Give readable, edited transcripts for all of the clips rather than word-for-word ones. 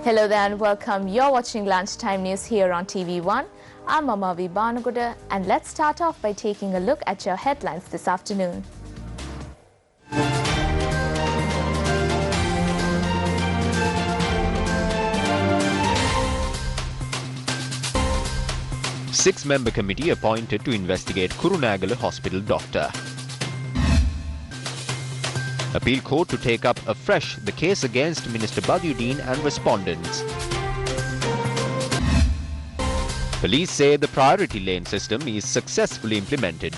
Hello there and welcome. You're watching Lunchtime News here on TV1. I'm Amavi Banaguda and let's start off by taking a look at your headlines this afternoon. Six-member committee appointed to investigate Kurunagala Hospital doctor. Appeal court to take up afresh the case against Minister Badiuddin and respondents. Police say the priority lane system is successfully implemented.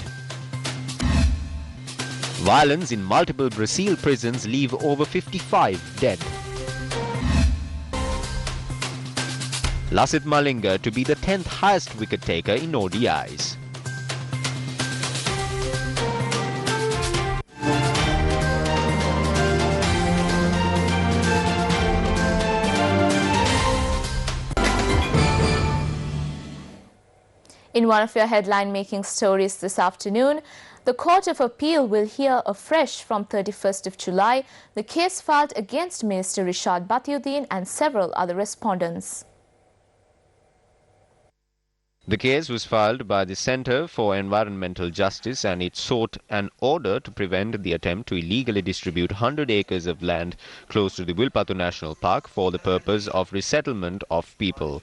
Violence in multiple Brazil prisons leave over 55 dead. Lasith Malinga to be the 10th highest wicket taker in ODIs. In one of your headline-making stories this afternoon, the Court of Appeal will hear afresh from 31st of July the case filed against Minister Rishad Badiuddin and several other respondents. The case was filed by the Centre for Environmental Justice and it sought an order to prevent the attempt to illegally distribute 100 acres of land close to the Wilpattu National Park for the purpose of resettlement of people.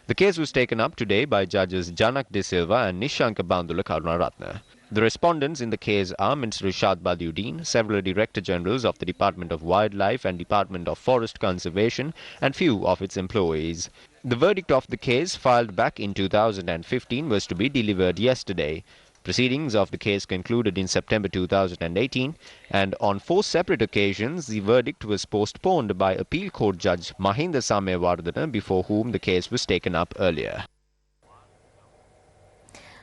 The case was taken up today by Judges Janak De Silva and Nishanka Bandula Karunaratne. The respondents in the case are Minister Rishad Badiuddin, several Director Generals of the Department of Wildlife and Department of Forest Conservation and few of its employees. The verdict of the case, filed back in 2015, was to be delivered yesterday. Proceedings of the case concluded in September 2018 and on 4 separate occasions the verdict was postponed by Appeal Court Judge Mahinda Samewardana, before whom the case was taken up earlier.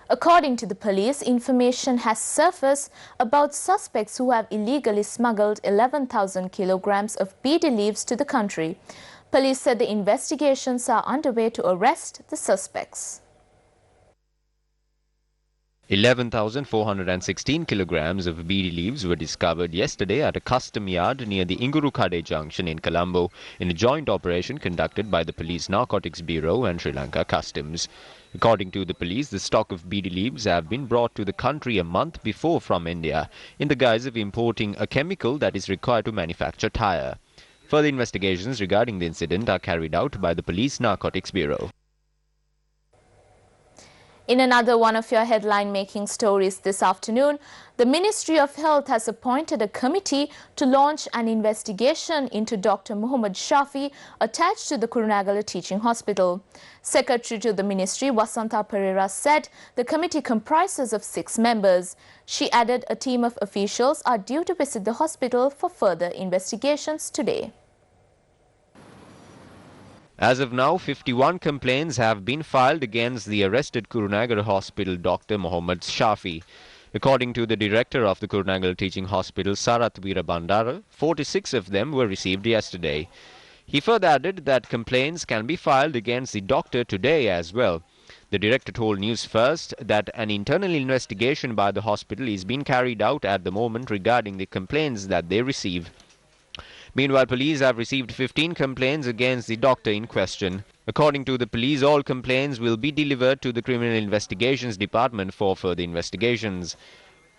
According to the police, information has surfaced about suspects who have illegally smuggled 11,000 kilograms of beedi leaves to the country. Police said the investigations are underway to arrest the suspects. 11,416 kilograms of beedi leaves were discovered yesterday at a custom yard near the Ingurukade junction in Colombo in a joint operation conducted by the Police Narcotics Bureau and Sri Lanka Customs. According to the police, the stock of beedi leaves have been brought to the country a month before from India in the guise of importing a chemical that is required to manufacture tyre. Further investigations regarding the incident are carried out by the Police Narcotics Bureau. In another one of your headline-making stories this afternoon, the Ministry of Health has appointed a committee to launch an investigation into Dr. Mohammad Shafi attached to the Kurunagala Teaching Hospital. Secretary to the Ministry, Vasantha Pereira, said the committee comprises of 6 members. She added a team of officials are due to visit the hospital for further investigations today. As of now, 51 complaints have been filed against the arrested Kurunagala Hospital Dr. Mohammad Shafi. According to the director of the Kurunagala Teaching Hospital, Sarat Veerabandara, 46 of them were received yesterday. He further added that complaints can be filed against the doctor today as well. The director told Newsfirst that an internal investigation by the hospital is being carried out at the moment regarding the complaints that they receive. Meanwhile, police have received 15 complaints against the doctor in question. According to the police, all complaints will be delivered to the Criminal Investigations Department for further investigations.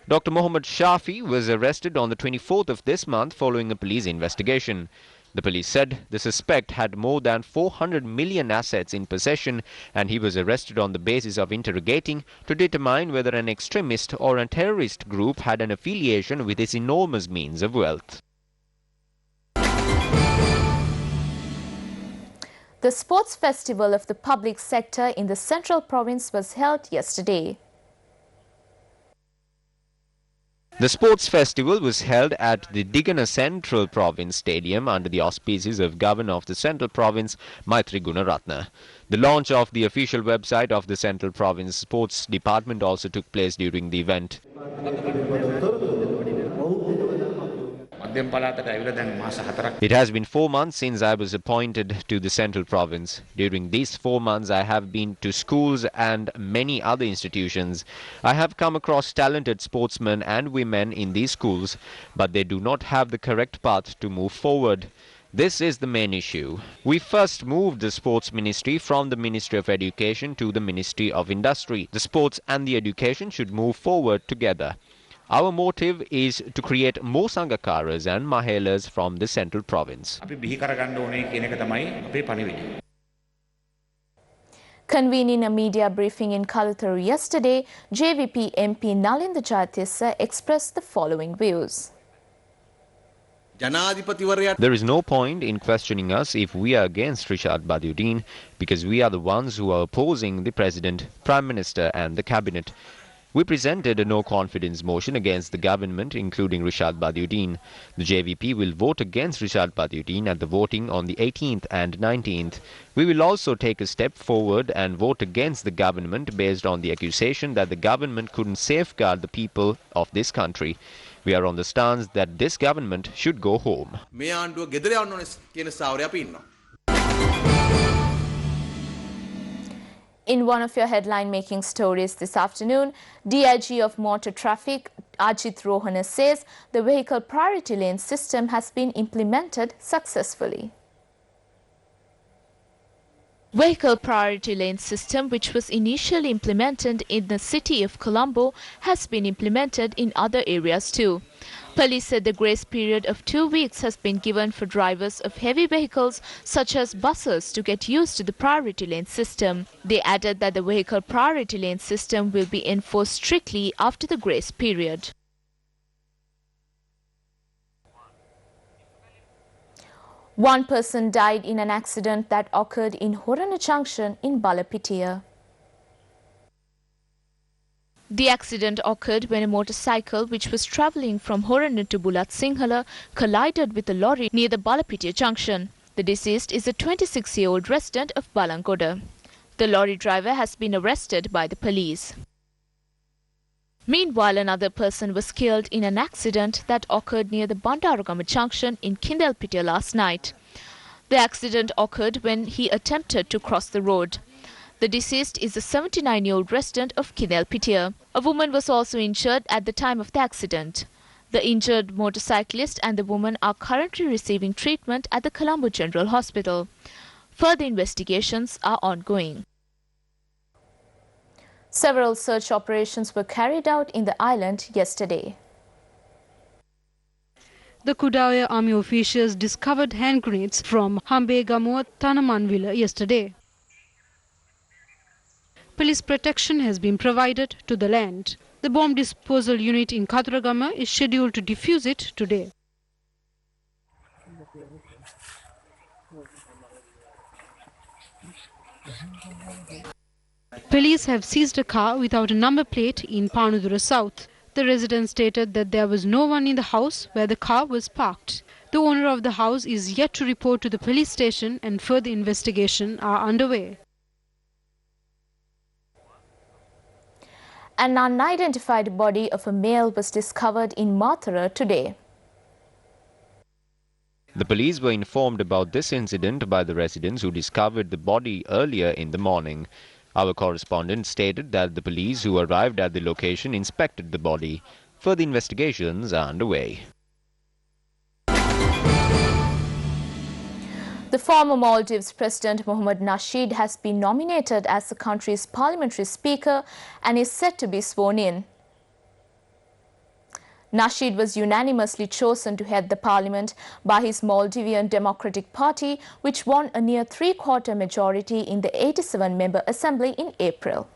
Dr. Mohammad Shafi was arrested on the 24th of this month following a police investigation. The police said the suspect had more than 400 million assets in possession and he was arrested on the basis of interrogating to determine whether an extremist or a terrorist group had an affiliation with his enormous means of wealth. The sports festival of the public sector in the Central Province was held yesterday. The sports festival was held at the Digana Central Province Stadium under the auspices of Governor of the Central Province, Maitri Gunaratne. The launch of the official website of the Central Province Sports Department also took place during the event. It has been 4 months since I was appointed to the Central Province. During these 4 months, I have been to schools and many other institutions. I have come across talented sportsmen and women in these schools, but they do not have the correct path to move forward. This is the main issue. We first moved the sports ministry from the Ministry of Education to the Ministry of Industry. The sports and the education should move forward together. Our motive is to create more Sangakaras and Mahelas from the central province. Convening a media briefing in Kaluturu yesterday, JVP MP Nalinda Jayatissa expressed the following views. There is no point in questioning us if we are against Rishad Badiuddin, because we are the ones who are opposing the President, Prime Minister and the Cabinet. We presented a no-confidence motion against the government, including Rishad Badiuddin. The JVP will vote against Rishad Badiuddin at the voting on the 18th and 19th. We will also take a step forward and vote against the government based on the accusation that the government couldn't safeguard the people of this country. We are on the stance that this government should go home. In one of your headline-making stories this afternoon, DIG of Motor Traffic Ajit Rohana says the vehicle priority lane system has been implemented successfully. Vehicle priority lane system, which was initially implemented in the city of Colombo, has been implemented in other areas too. Police said the grace period of 2 weeks has been given for drivers of heavy vehicles such as buses to get used to the priority lane system. They added that the vehicle priority lane system will be enforced strictly after the grace period. One person died in an accident that occurred in Horana Junction in Balapitiya. The accident occurred when a motorcycle which was travelling from Horana to Bulat Singhala collided with a lorry near the Balapitiya junction. The deceased is a 26-year-old resident of Balangoda. The lorry driver has been arrested by the police. Meanwhile, another person was killed in an accident that occurred near the Bandaragama junction in Kindelpitiya last night. The accident occurred when he attempted to cross the road. The deceased is a 79-year-old resident of Kindelpitiya. A woman was also injured at the time of the accident. The injured motorcyclist and the woman are currently receiving treatment at the Colombo General Hospital. Further investigations are ongoing. Several search operations were carried out in the island yesterday. The Kudaya Army officials discovered hand grenades from Hambegamo Tanamanvilla yesterday. Police protection has been provided to the land. The bomb disposal unit in Katuragama is scheduled to defuse it today. Police have seized a car without a number plate in Panudura South. The resident stated that there was no one in the house where the car was parked. The owner of the house is yet to report to the police station and further investigation are underway. An unidentified body of a male was discovered in Mathura today. The police were informed about this incident by the residents who discovered the body earlier in the morning. Our correspondent stated that the police who arrived at the location inspected the body. Further investigations are underway. The former Maldives President Mohamed Nasheed has been nominated as the country's parliamentary speaker and is set to be sworn in. Nasheed was unanimously chosen to head the parliament by his Maldivian Democratic Party, which won a near three-quarter majority in the 87-member assembly in April.